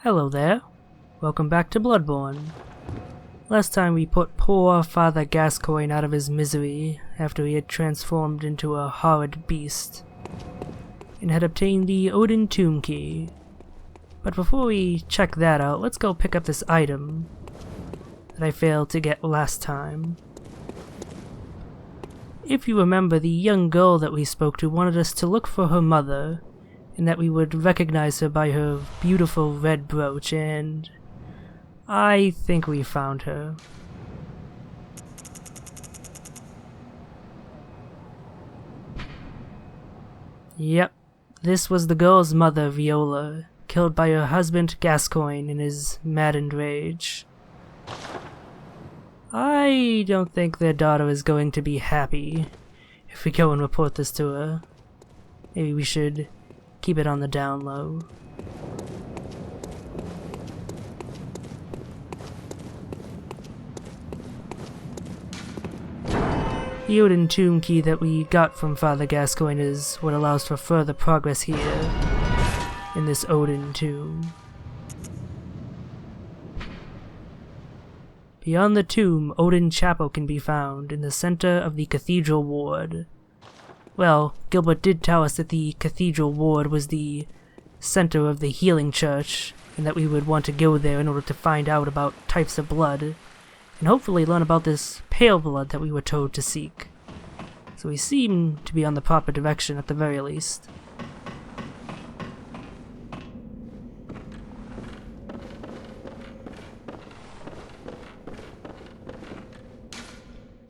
Hello there. Welcome back to Bloodborne. Last time we put poor Father Gascoigne out of his misery after he had transformed into a horrid beast, and had obtained the Odin Tomb Key. But before we check that out, let's go pick up this item that I failed to get last time. If you remember, the young girl that we spoke to wanted us to look for her mother, and that we would recognize her by her beautiful red brooch, and I think we found her. Yep, this was the girl's mother, Viola, killed by her husband Gascoigne in his maddened rage. I don't think their daughter is going to be happy if we go and report this to her. Maybe we should keep it on the down low. The Odin Tomb Key that we got from Father Gascoigne is what allows for further progress here in this Odin tomb. Beyond the tomb, Odin Chapel can be found in the center of the Cathedral Ward. Well, Gilbert did tell us that the Cathedral Ward was the center of the healing church, and that we would want to go there in order to find out about types of blood, and hopefully learn about this pale blood that we were told to seek. So we seem to be on the proper direction at the very least.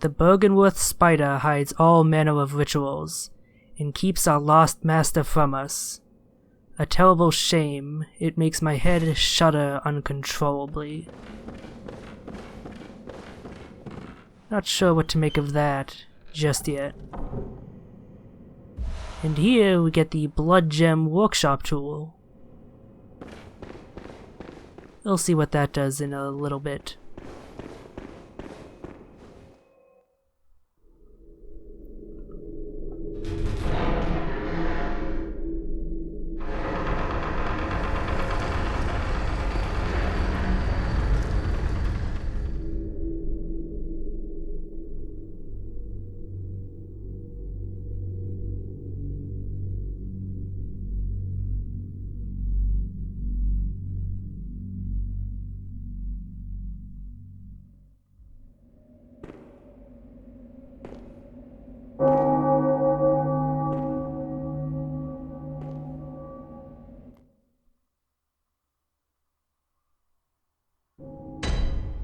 The Bergenworth spider hides all manner of rituals, and keeps our lost master from us. A terrible shame, it makes my head shudder uncontrollably. Not sure what to make of that just yet. And here we get the Blood Gem Workshop tool. We'll see what that does in a little bit.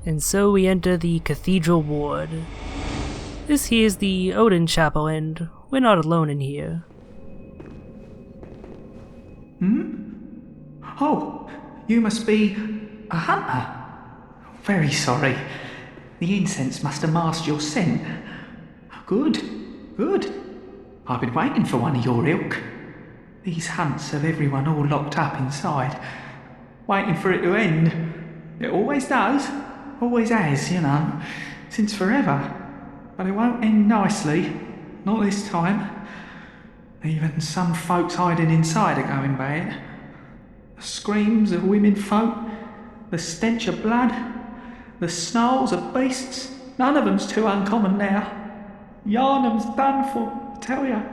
And so we enter the Cathedral Ward. This here is the Odin Chapel, and we're not alone in here. Oh, you must be a hunter. Very sorry. The incense must have masked your scent. Good, good. I've been waiting for one of your ilk. These hunts have everyone all locked up inside, waiting for it to end. It always does. Always has, you know, since forever. But it won't end nicely. Not this time. Even some folks hiding inside are going bad. The screams of women folk, the stench of blood, the snarls of beasts, none of them's too uncommon now. Yarnum's done for, I tell ya.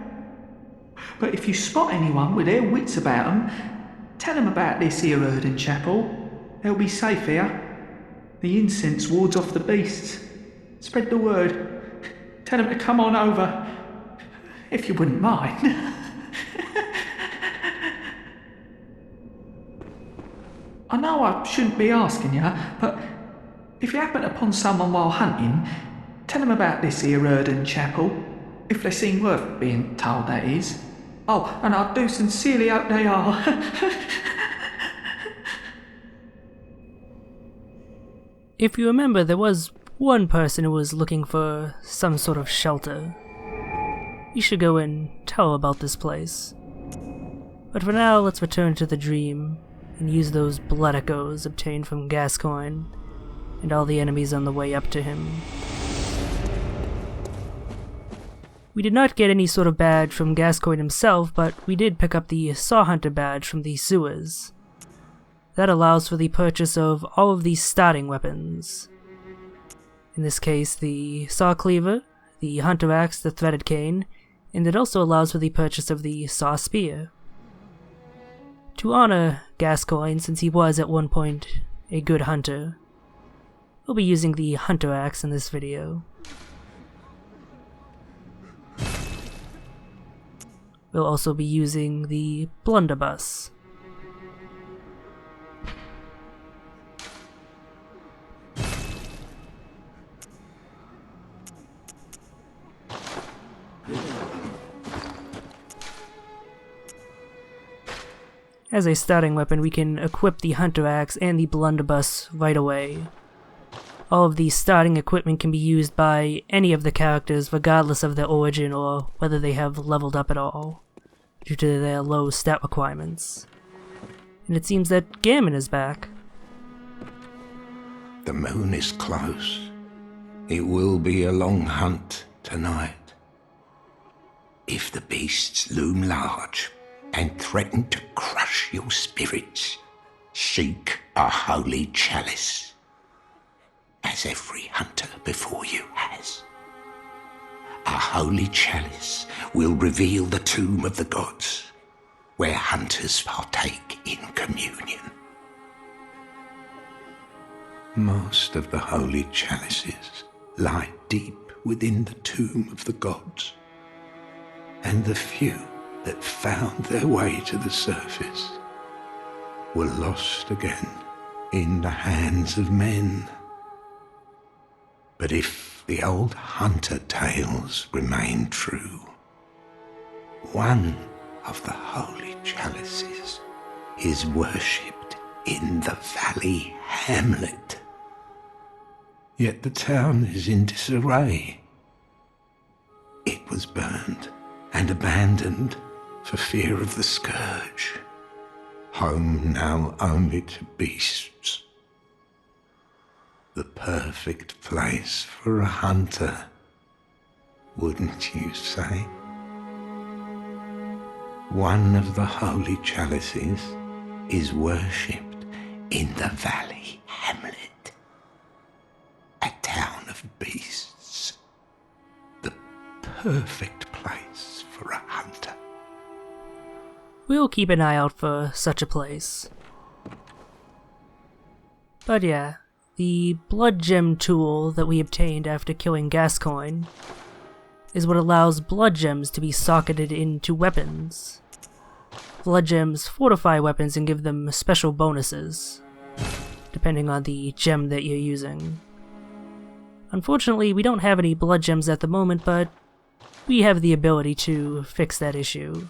But if you spot anyone with their wits about 'em, tell 'em about this here Odin Chapel. They'll be safe here. The incense wards off the beasts. Spread the word. Tell them to come on over, if you wouldn't mind. I know I shouldn't be asking you, but if you happen upon someone while hunting, tell them about this here Odin Chapel, if they seem worth being told, that is. Oh, and I do sincerely hope they are. If you remember, there was one person who was looking for some sort of shelter. We should go and tell her about this place. But for now, let's return to the dream and use those blood echoes obtained from Gascoigne and all the enemies on the way up to him. We did not get any sort of badge from Gascoigne himself, but we did pick up the Saw Hunter badge from the sewers. that allows for the purchase of all of these starting weapons. In this case, the saw cleaver, the hunter axe, the threaded cane, and it also allows for the purchase of the saw spear. To honor Gascoigne, since he was at one point a good hunter, we'll be using the hunter axe in this video. We'll also be using the blunderbuss. As a starting weapon, we can equip the hunter axe and the blunderbuss right away. All of the starting equipment can be used by any of the characters regardless of their origin or whether they have leveled up at all, due to their low stat requirements. And it seems that Gammon is back. The moon is close. It will be a long hunt tonight. If the beasts loom large and threaten to crush your spirits, seek a holy chalice, as every hunter before you has. A holy chalice will reveal the tomb of the gods, where hunters partake in communion. Most of the holy chalices lie deep within the tomb of the gods, and the few that found their way to the surface were lost again in the hands of men. But if the old hunter tales remain true, one of the holy chalices is worshipped in the valley hamlet. Yet the town is in disarray. It was burned and abandoned for fear of the Scourge, home now only to beasts. The perfect place for a hunter, wouldn't you say? One of the holy chalices is worshipped in the valley hamlet, a town of beasts, the perfect place for a hunter. We'll keep an eye out for such a place. But yeah, the blood gem tool that we obtained after killing Gascoigne is what allows blood gems to be socketed into weapons. Blood gems fortify weapons and give them special bonuses, depending on the gem that you're using. Unfortunately, we don't have any blood gems at the moment, but we have the ability to fix that issue.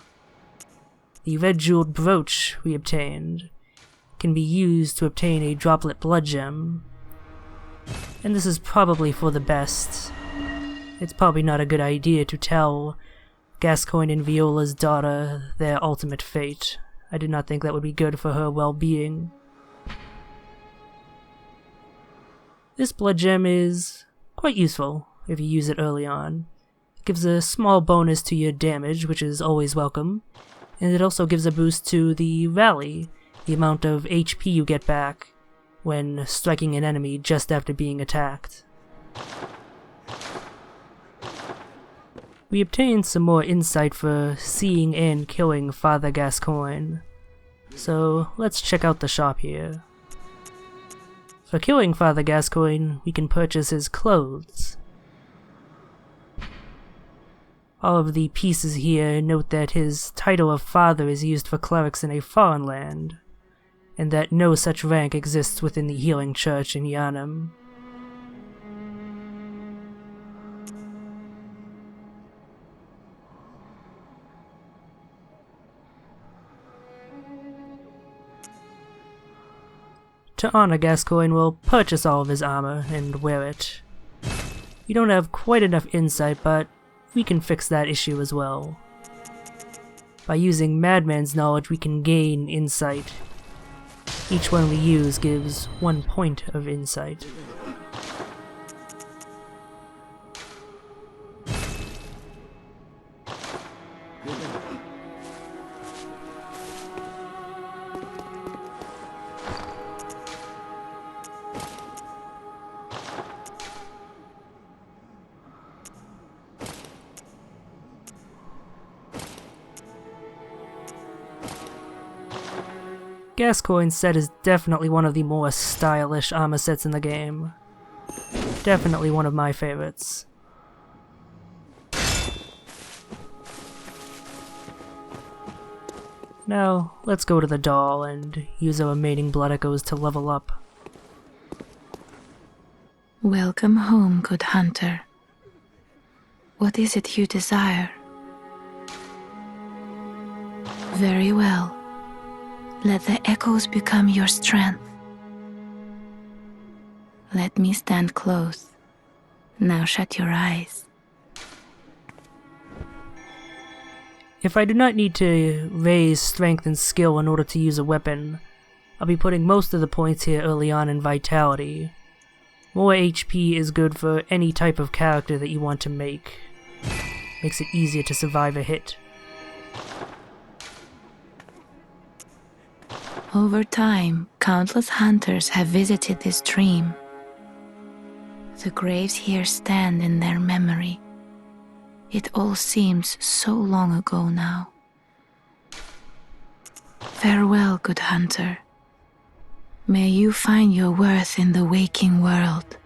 The red jeweled brooch we obtained can be used to obtain a droplet blood gem, and this is probably for the best. It's probably not a good idea to tell Gascoigne and Viola's daughter their ultimate fate. I did not think that would be good for her well-being. This blood gem is quite useful if you use it early on. It gives a small bonus to your damage, which is always welcome, and it also gives a boost to the rally, the amount of HP you get back when striking an enemy just after being attacked. We obtained some more insight for seeing and killing Father Gascoigne, so let's check out the shop here. For killing Father Gascoigne, we can purchase his clothes. All of the pieces here note that his title of father is used for clerics in a foreign land, and that no such rank exists within the Healing Church in Yharnam. To honor Gascoigne, we'll purchase all of his armor and wear it. We don't have quite enough insight, but we can fix that issue as well. By using Madman's knowledge, we can gain insight. Each one we use gives 1 point of insight. Gascoigne's set is definitely one of the more stylish armor sets in the game. Definitely one of my favorites. Now, let's go to the doll and use our remaining blood echoes to level up. Welcome home, good hunter. What is it you desire? Very well. Let the echoes become your strength. Let me stand close. Now shut your eyes. If I do not need to raise strength and skill in order to use a weapon, I'll be putting most of the points here early on in vitality. More HP is good for any type of character that you want to make. Makes it easier to survive a hit. Over time, countless hunters have visited this stream. The graves here stand in their memory. It all seems so long ago now. Farewell, good hunter. May you find your worth in the waking world.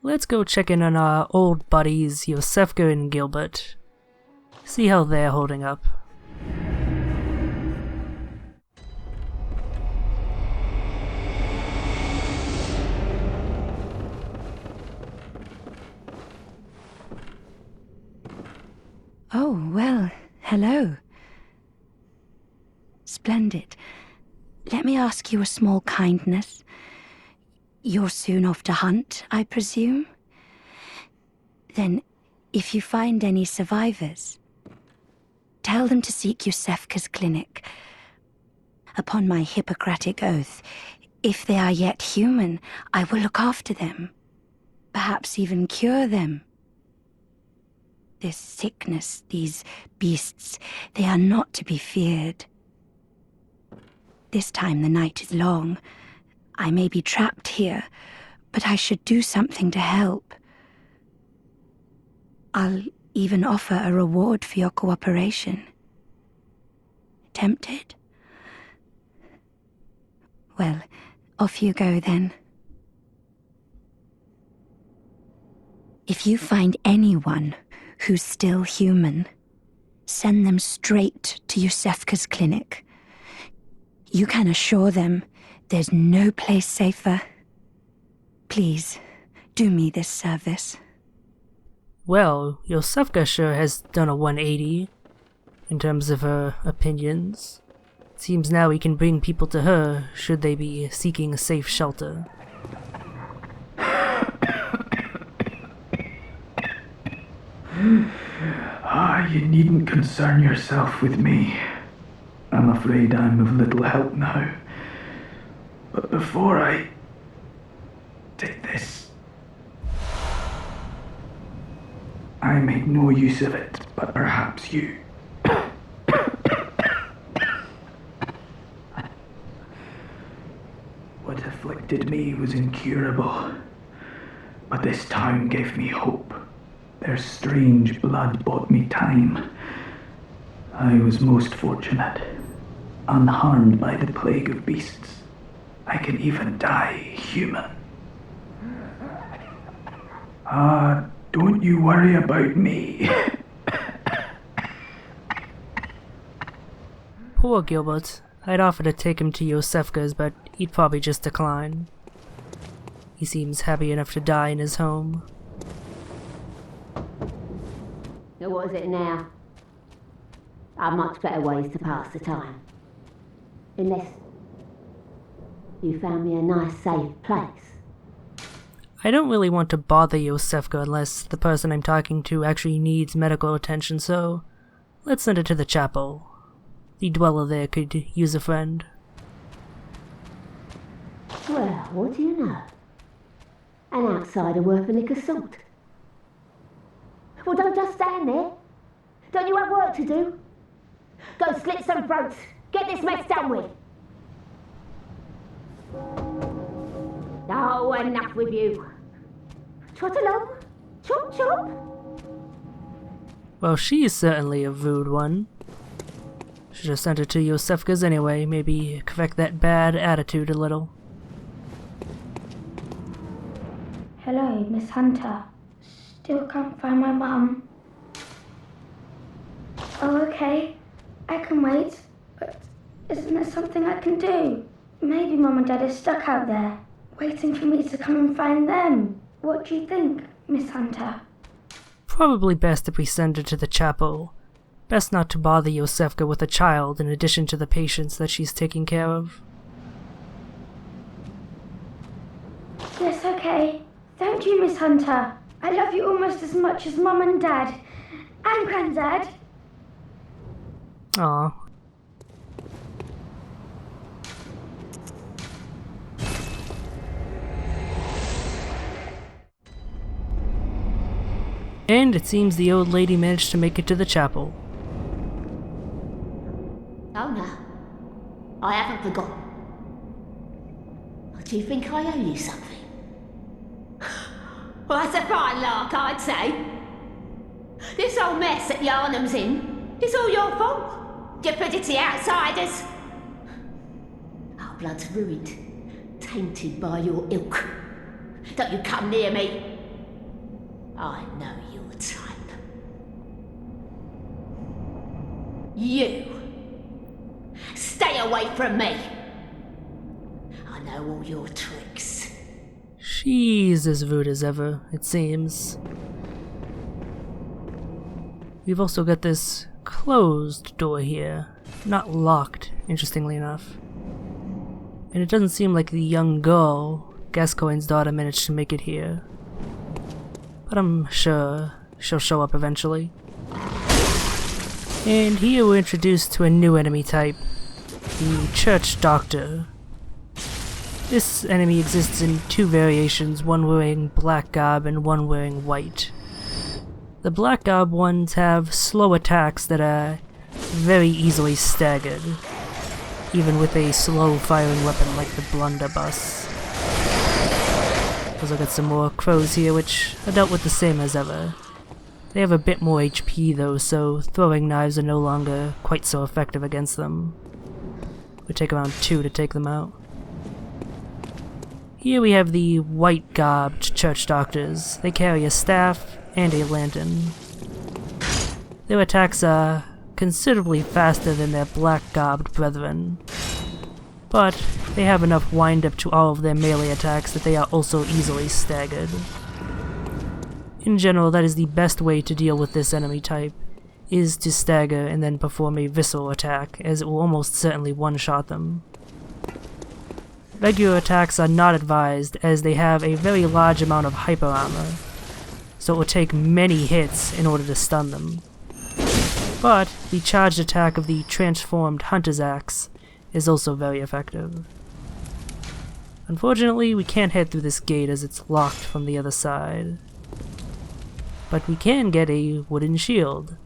Let's go check in on our old buddies Yosefka and Gilbert. See how they're holding up. Oh, well, hello. Splendid. Let me ask you a small kindness. You're soon off to hunt, I presume? Then, if you find any survivors, tell them to seek Yosefka's clinic. Upon my Hippocratic oath, if they are yet human, I will look after them. Perhaps even cure them. This sickness, these beasts, they are not to be feared. This time the night is long. I may be trapped here, but I should do something to help. I'll even offer a reward for your cooperation. Tempted? Well, off you go then. If you find anyone who's still human, send them straight to Yosefka's clinic. You can assure them there's no place safer. Please, do me this service. Well, Yosefka sure has done a 180 in terms of her opinions. It seems now we can bring people to her should they be seeking a safe shelter. You needn't concern yourself with me. I'm afraid I'm of little help now. But before I take this, I made no use of it, but perhaps you. What afflicted me was incurable, but this town gave me hope. Their strange blood bought me time. I was most fortunate, unharmed by the plague of beasts. I can even die human. Don't you worry about me. Poor Gilbert. I'd offer to take him to Yosefka's, but he'd probably just decline. He seems happy enough to die in his home. Now what is it now? There are much better ways to pass the time. Unless you found me a nice safe place. I don't really want to bother Yosefka unless the person I'm talking to actually needs medical attention, so let's send it to the chapel. The dweller there could use a friend. Well, what do you know? An outsider worth a lick of salt. Well, don't just stand there. Don't you have work to do? Go slit some throats. Get this mess done with. Oh, enough with you. Trot along. Chop, chop. Well, she's certainly a rude one. Should have sent her to Yosefka's anyway, maybe correct that bad attitude a little. Hello, Miss Hunter. Still can't find my mum. Oh, okay. I can wait. But isn't there something I can do? Maybe Mum and Dad are stuck out there, waiting for me to come and find them. What do you think, Miss Hunter? Probably best if we send her to the chapel. Best not to bother Yosefka with a child in addition to the patients that she's taking care of. Yes, okay. Thank you, Miss Hunter. I love you almost as much as Mum and Dad. And Granddad. Aw. And it seems the old lady managed to make it to the chapel. Oh no, I haven't forgotten. Do you think I owe you something? Well, that's a fine lark, I'd say. This whole mess that Yarnum's in, it's all your fault. Stupidity outsiders. Our blood's ruined, tainted by your ilk. Don't you come near me. I know your type. You. Stay away from me. I know all your tricks. She's as rude as ever, it seems. We've also got this closed door here. Not locked, interestingly enough. And it doesn't seem like the young girl, Gascoigne's daughter, managed to make it here. But I'm sure she'll show up eventually. And here we're introduced to a new enemy type, the Church Doctor. This enemy exists in two variations, one wearing black garb and one wearing white. The black garb ones have slow attacks that are very easily staggered, even with a slow firing weapon like the blunderbuss. Also got some more crows here, which are dealt with the same as ever. They have a bit more HP though, so throwing knives are no longer quite so effective against them. It would take around 2 to take them out. Here we have the white-garbed church doctors. They carry a staff and a lantern. Their attacks are considerably faster than their black-garbed brethren, but they have enough wind-up to all of their melee attacks that they are also easily staggered. In general, that is the best way to deal with this enemy type, is to stagger and then perform a visceral attack, as it will almost certainly one-shot them. Regular attacks are not advised, as they have a very large amount of hyper armor, so it will take many hits in order to stun them. But the charged attack of the transformed Hunter's Axe is also very effective. Unfortunately, we can't head through this gate as it's locked from the other side. But we can get a wooden shield.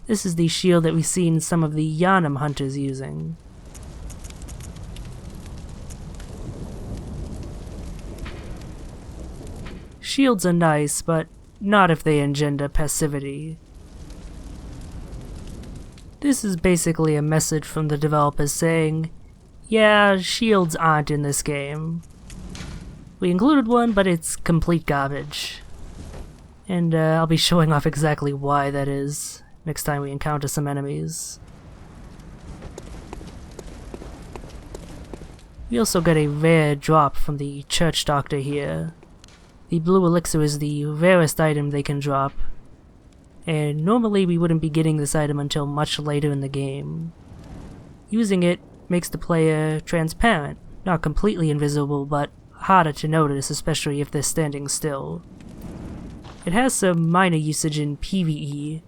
This is the shield that we've seen some of the Yharnam hunters using. Shields are nice, but not if they engender passivity. This is basically a message from the developers saying, yeah, shields aren't in this game. We included one, but it's complete garbage. And I'll be showing off exactly why that is next time we encounter some enemies. We also got a rare drop from the Church Doctor here. The blue elixir is the rarest item they can drop, and normally we wouldn't be getting this item until much later in the game. Using it makes the player transparent, not completely invisible, but harder to notice, especially if they're standing still. It has some minor usage in PvE,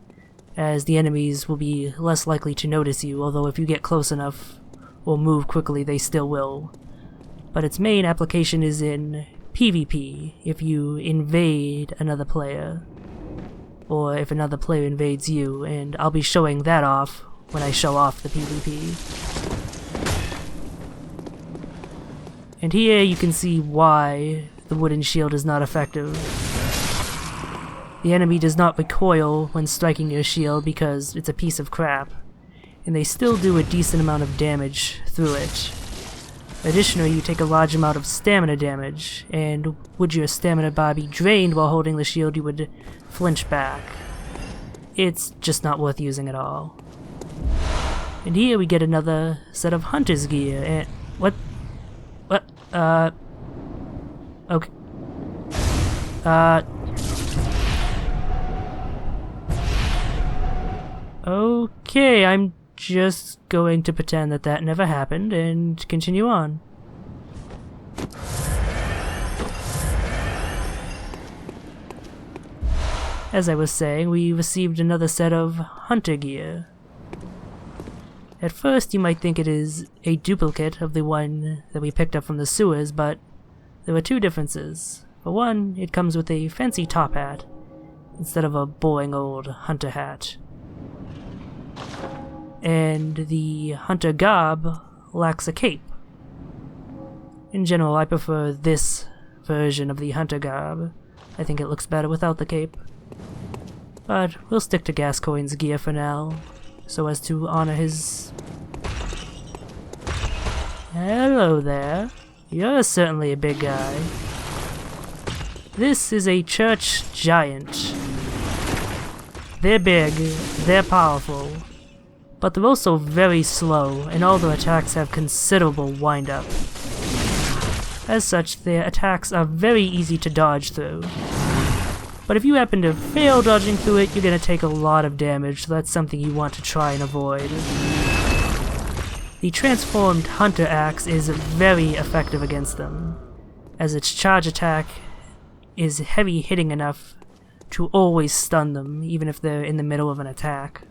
as the enemies will be less likely to notice you, although if you get close enough or move quickly they still will. But its main application is in PvP, if you invade another player, or if another player invades you, and I'll be showing that off when I show off the PvP. And here you can see why the wooden shield is not effective. The enemy does not recoil when striking your shield because it's a piece of crap, and they still do a decent amount of damage through it. Additionally, you take a large amount of stamina damage, and would your stamina bar be drained while holding the shield, you would flinch back. It's just not worth using at all. And here we get another set of hunter's gear, and okay. Okay, I'm just going to pretend that that never happened and continue on. As I was saying, we received another set of hunter gear. At first you might think it is a duplicate of the one that we picked up from the sewers, but there are two differences. For one, it comes with a fancy top hat, instead of a boring old hunter hat. And the hunter garb lacks a cape. In general, I prefer this version of the hunter garb. I think it looks better without the cape. But we'll stick to Gascoigne's gear for now, so as to honor his... Hello there. You're certainly a big guy. This is a church giant. They're big, they're powerful, but they're also very slow, and all their attacks have considerable wind-up. As such, their attacks are very easy to dodge through. But if you happen to fail dodging through it, you're going to take a lot of damage, so that's something you want to try and avoid. The transformed Hunter Axe is very effective against them, as its charge attack is heavy hitting enough to always stun them, even if they're in the middle of an attack.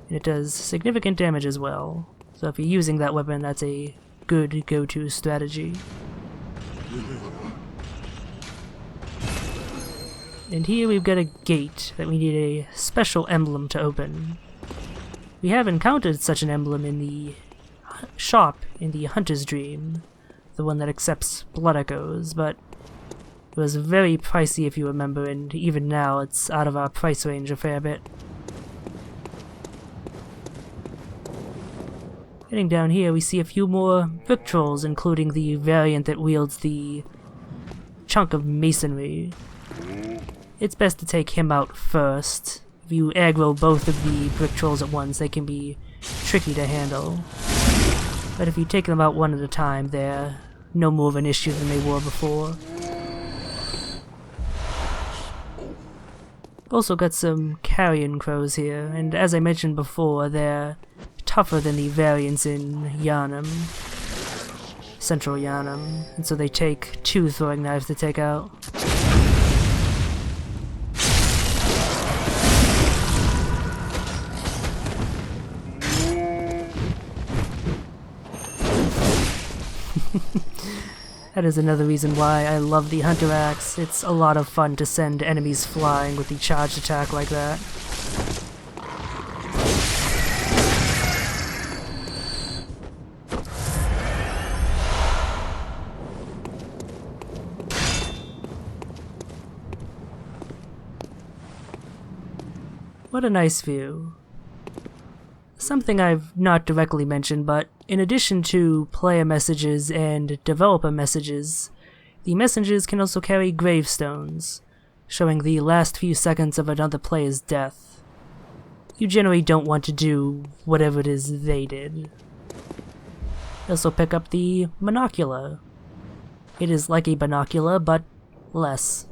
And it does significant damage as well, so if you're using that weapon, that's a good go-to strategy. And here we've got a gate that we need a special emblem to open. We have encountered such an emblem in the shop in the Hunter's Dream, the one that accepts blood echoes, but it was very pricey if you remember, and even now it's out of our price range a fair bit. Heading down here we see a few more brick trolls, including the variant that wields the chunk of masonry. It's best to take him out first. If you aggro both of the brick trolls at once, they can be tricky to handle. But if you take them out one at a time, they're no more of an issue than they were before. Also got some carrion crows here, and as I mentioned before, they're tougher than the variants in Yharnam, Central Yharnam, and so they take 2 throwing knives to take out. That is another reason why I love the Hunter Axe. It's a lot of fun to send enemies flying with the charged attack like that. What a nice view. Something I've not directly mentioned, but in addition to player messages and developer messages, the messages can also carry gravestones, showing the last few seconds of another player's death. You generally don't want to do whatever it is they did. Also pick up the monocular. It is like a binocular, but less.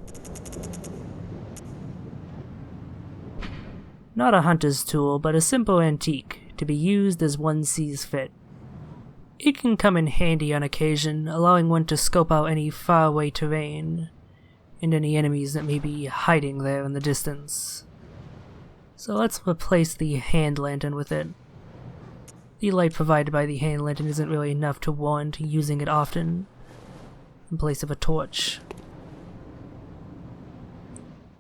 Not a hunter's tool, but a simple antique, to be used as one sees fit. It can come in handy on occasion, allowing one to scope out any faraway terrain, and any enemies that may be hiding there in the distance. So let's replace the hand lantern with it. The light provided by the hand lantern isn't really enough to warrant using it often, in place of a torch.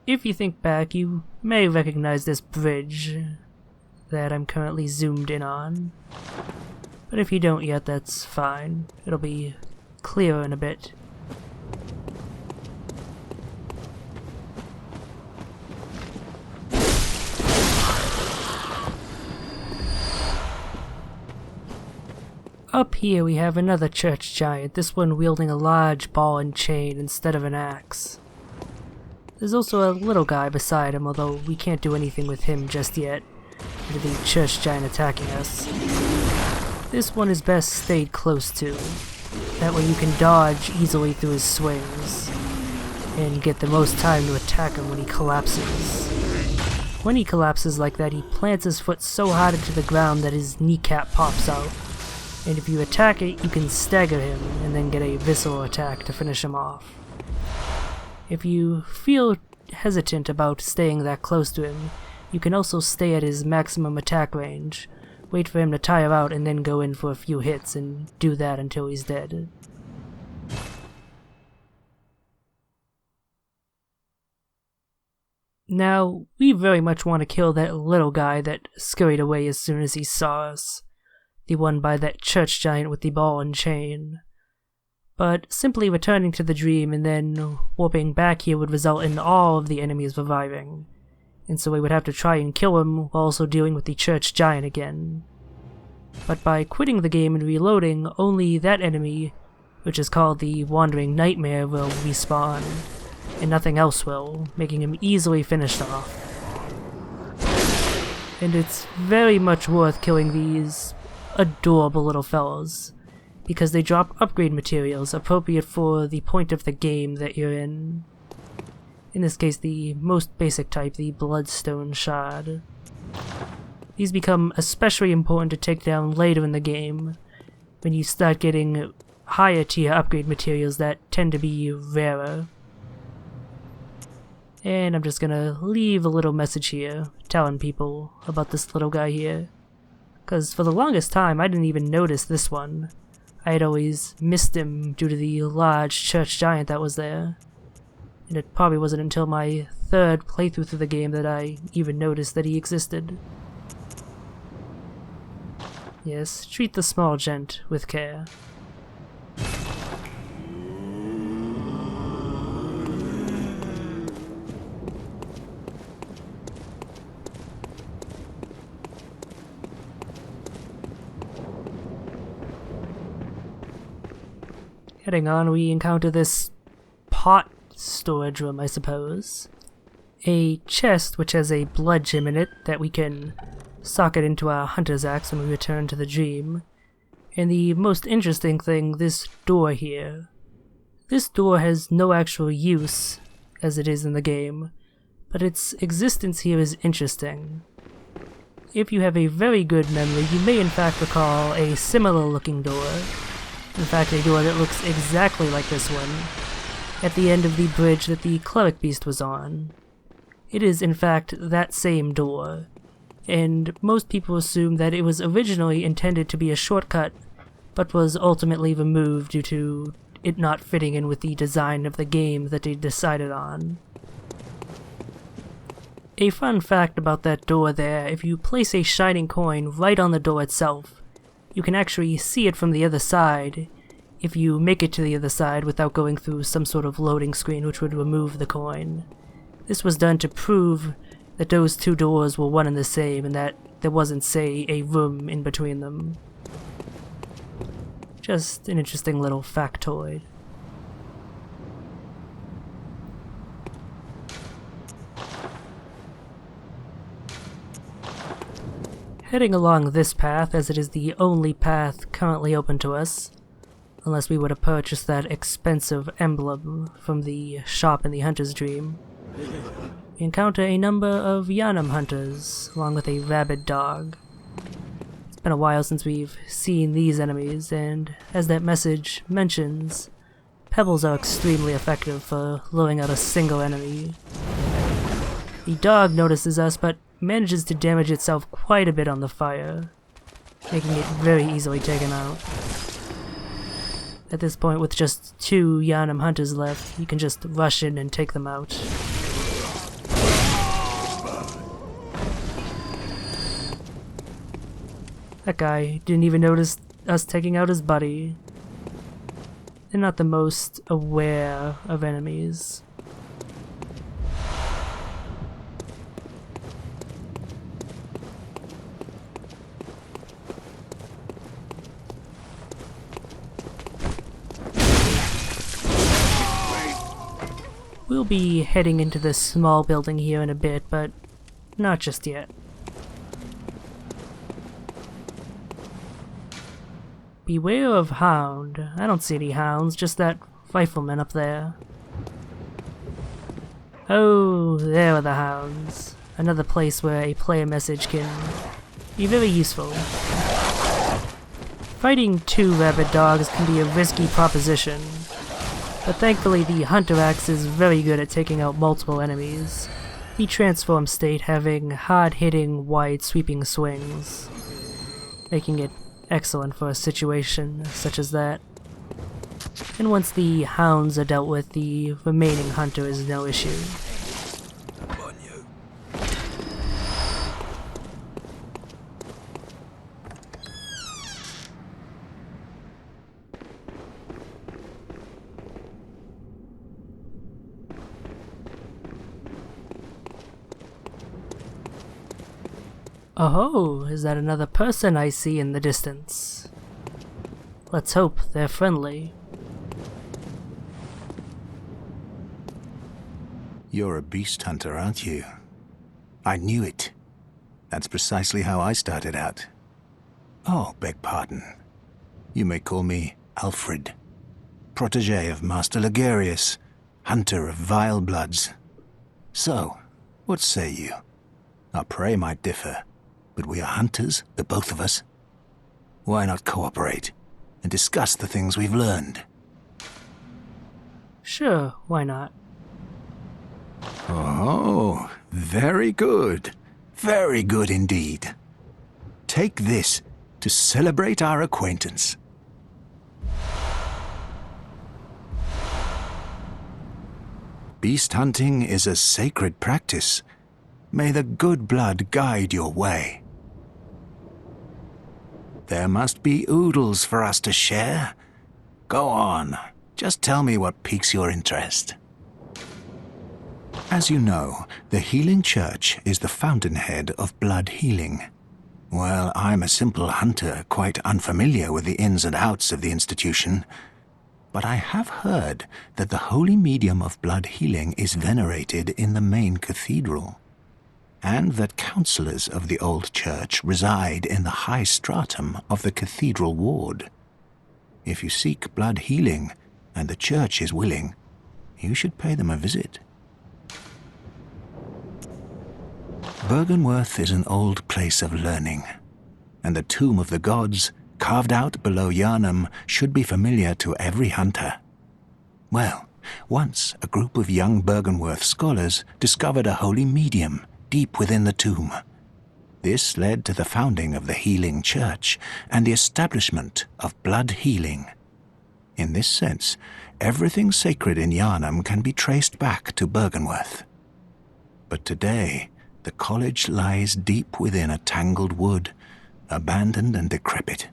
If you think back, you may recognize this bridge that I'm currently zoomed in on. But if you don't yet, that's fine. It'll be clearer in a bit. up here we have another church giant, this one wielding a large ball and chain instead of an axe. There's also a little guy beside him, although we can't do anything with him just yet, due to the church giant attacking us. This one is best stayed close to. That way you can dodge easily through his swings, and get the most time to attack him when he collapses. When he collapses like that, he plants his foot so hard into the ground that his kneecap pops out. And if you attack it, you can stagger him and then get a visceral attack to finish him off. If you feel hesitant about staying that close to him, you can also stay at his maximum attack range, wait for him to tire out and then go in for a few hits and do that until he's dead. Now, we very much want to kill that little guy that scurried away as soon as he saw us. The one by that church giant with the ball and chain. But simply returning to the dream and then warping back here would result in all of the enemies reviving. And so we would have to try and kill him while also dealing with the church giant again. But by quitting the game and reloading, only that enemy, which is called the Wandering Nightmare, will respawn. And nothing else will, making him easily finished off. And it's very much worth killing these adorable little fellows, because they drop upgrade materials appropriate for the point of the game that you're in. In this case, the most basic type, the Bloodstone Shot. These become especially important to take down later in the game, when you start getting higher tier upgrade materials that tend to be rarer. And I'm just gonna leave a little message here, telling people about this little guy here. Cause for the longest time I didn't even notice this one. I had always missed him due to the large church giant that was there. And it probably wasn't until my third playthrough through the game that I even noticed that he existed. Yes, treat the small gent with care. Heading on, we encounter this pot storage room, I suppose. A chest which has a blood gem in it that we can socket into our hunter's axe when we return to the dream. And the most interesting thing, this door here. This door has no actual use, as it is in the game, but its existence here is interesting. If you have a very good memory, you may in fact recall a similar looking door. In fact, a door that looks exactly like this one, at the end of the bridge that the Scourge Beast was on. It is, in fact, that same door, and most people assume that it was originally intended to be a shortcut, but was ultimately removed due to it not fitting in with the design of the game that they decided on. A fun fact about that door there, if you place a shining coin right on the door itself, you can actually see it from the other side, if you make it to the other side without going through some sort of loading screen which would remove the coin. This was done to prove that those two doors were one and the same, and that there wasn't, say, a room in between them. Just an interesting little factoid. Heading along this path, as it is the only path currently open to us, unless we were to purchase that expensive emblem from the shop in the Hunter's Dream, we encounter a number of Yharnam hunters, along with a rabid dog. It's been a while since we've seen these enemies, and as that message mentions, pebbles are extremely effective for luring out a single enemy. The dog notices us, but manages to damage itself quite a bit on the fire, making it very easily taken out. At this point, with just 2 Yharnam hunters left, you can just rush in and take them out. That guy didn't even notice us taking out his buddy. They're not the most aware of enemies. We'll be heading into this small building here in a bit, but not just yet. Beware of hound. I don't see any hounds, just that rifleman up there. Oh, there are the hounds. Another place where a player message can be very useful. Fighting 2 rabid dogs can be a risky proposition, but thankfully the Hunter Axe is very good at taking out multiple enemies, the transform state having hard-hitting, wide sweeping swings, making it excellent for a situation such as that. And once the hounds are dealt with, the remaining hunter is no issue. Oh, is that another person I see in the distance? Let's hope they're friendly. You're a beast hunter, aren't you? I knew it. That's precisely how I started out. Oh, beg pardon. You may call me Alfred, protege of Master Ligurius, hunter of vile bloods. So, what say you? Our prey might differ, but we are hunters, the both of us. Why not cooperate and discuss the things we've learned? Sure, why not? Oh, very good. Very good indeed. Take this to celebrate our acquaintance. Beast hunting is a sacred practice. May the good blood guide your way. There must be oodles for us to share. Go on, just tell me what piques your interest. As you know, the Healing Church is the fountainhead of blood healing. Well, I'm a simple hunter, quite unfamiliar with the ins and outs of the institution. But I have heard that the holy medium of blood healing is venerated in the main cathedral, and that counselors of the old church reside in the high stratum of the Cathedral Ward. If you seek blood healing, and the church is willing, you should pay them a visit. Byrgenwerth is an old place of learning, and the Tomb of the Gods, carved out below Yharnam, should be familiar to every hunter. Well, once a group of young Byrgenwerth scholars discovered a holy medium deep within the tomb. This led to the founding of the Healing Church and the establishment of blood healing. In this sense, everything sacred in Yharnam can be traced back to Byrgenwerth. But today, the college lies deep within a tangled wood, abandoned and decrepit.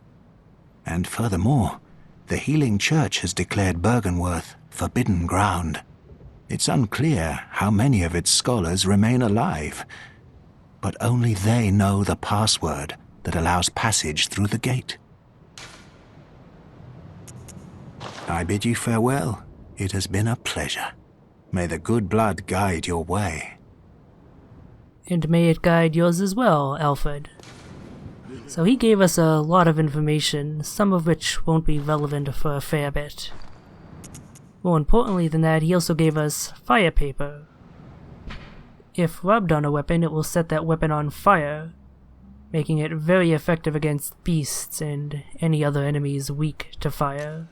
And furthermore, the Healing Church has declared Byrgenwerth forbidden ground. It's unclear how many of its scholars remain alive, but only they know the password that allows passage through the gate. I bid you farewell. It has been a pleasure. May the good blood guide your way. And may it guide yours as well, Alfred. So he gave us a lot of information, some of which won't be relevant for a fair bit. More importantly than that, he also gave us fire paper. If rubbed on a weapon, it will set that weapon on fire, making it very effective against beasts and any other enemies weak to fire.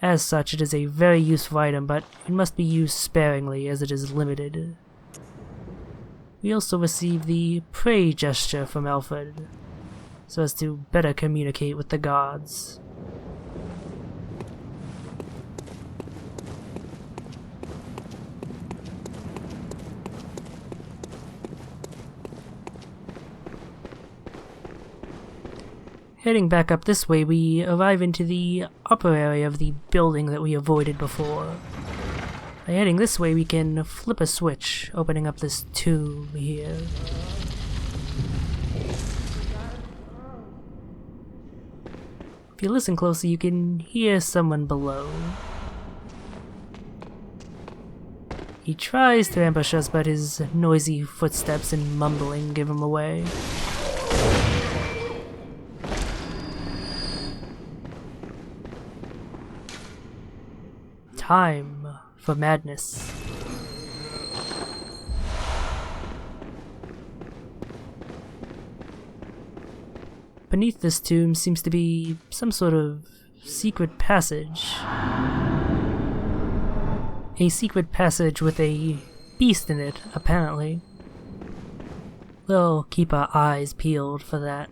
As such, it is a very useful item, but it must be used sparingly as it is limited. We also received the pray gesture from Alfred, so as to better communicate with the gods. Heading back up this way, we arrive into the upper area of the building that we avoided before. By heading this way, we can flip a switch, opening up this tomb here. If you listen closely, you can hear someone below. He tries to ambush us, but his noisy footsteps and mumbling give him away. Time for madness. Beneath this tomb seems to be some sort of secret passage. A secret passage with a beast in it, apparently. We'll keep our eyes peeled for that.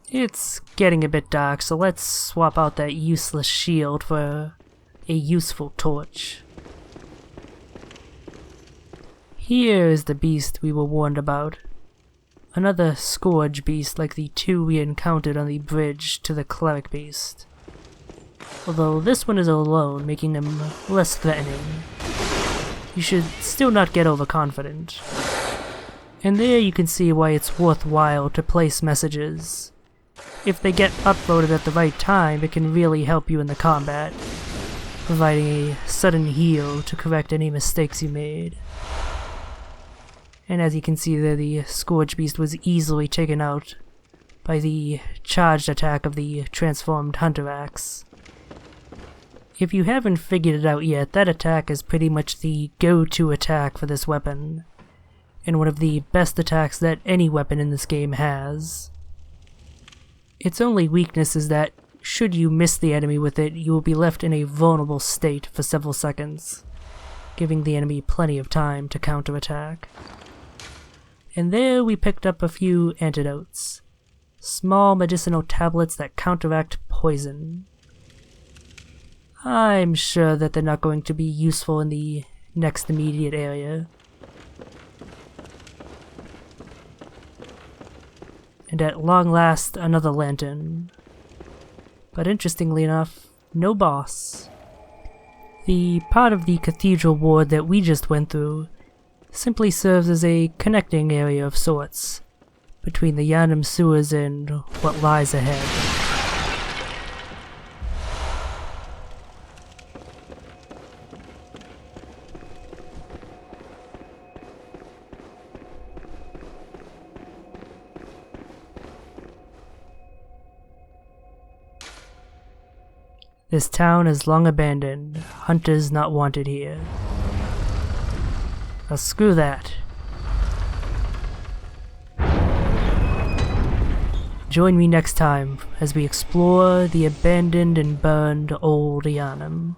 It's getting a bit dark, so let's swap out that useless shield for a useful torch. Here is the beast we were warned about. Another Scourge Beast like the two we encountered on the bridge to the Cleric Beast. Although this one is alone, making him less threatening. You should still not get overconfident. And there you can see why it's worthwhile to place messages. If they get uploaded at the right time, it can really help you in the combat, providing a sudden heal to correct any mistakes you made. And as you can see there, the Scourge Beast was easily taken out by the charged attack of the transformed Hunter Axe. If you haven't figured it out yet, that attack is pretty much the go-to attack for this weapon, and one of the best attacks that any weapon in this game has. Its only weakness is that, should you miss the enemy with it, you will be left in a vulnerable state for several seconds, giving the enemy plenty of time to counterattack. And there we picked up a few antidotes. Small medicinal tablets that counteract poison. I'm sure that they're not going to be useful in the next immediate area. And at long last, another lantern. But interestingly enough, no boss. The part of the Cathedral Ward that we just went through simply serves as a connecting area of sorts between the Yharnam sewers and what lies ahead. This town is long abandoned, hunters not wanted here. Well, screw that. Join me next time as we explore the abandoned and burned old Yharnam.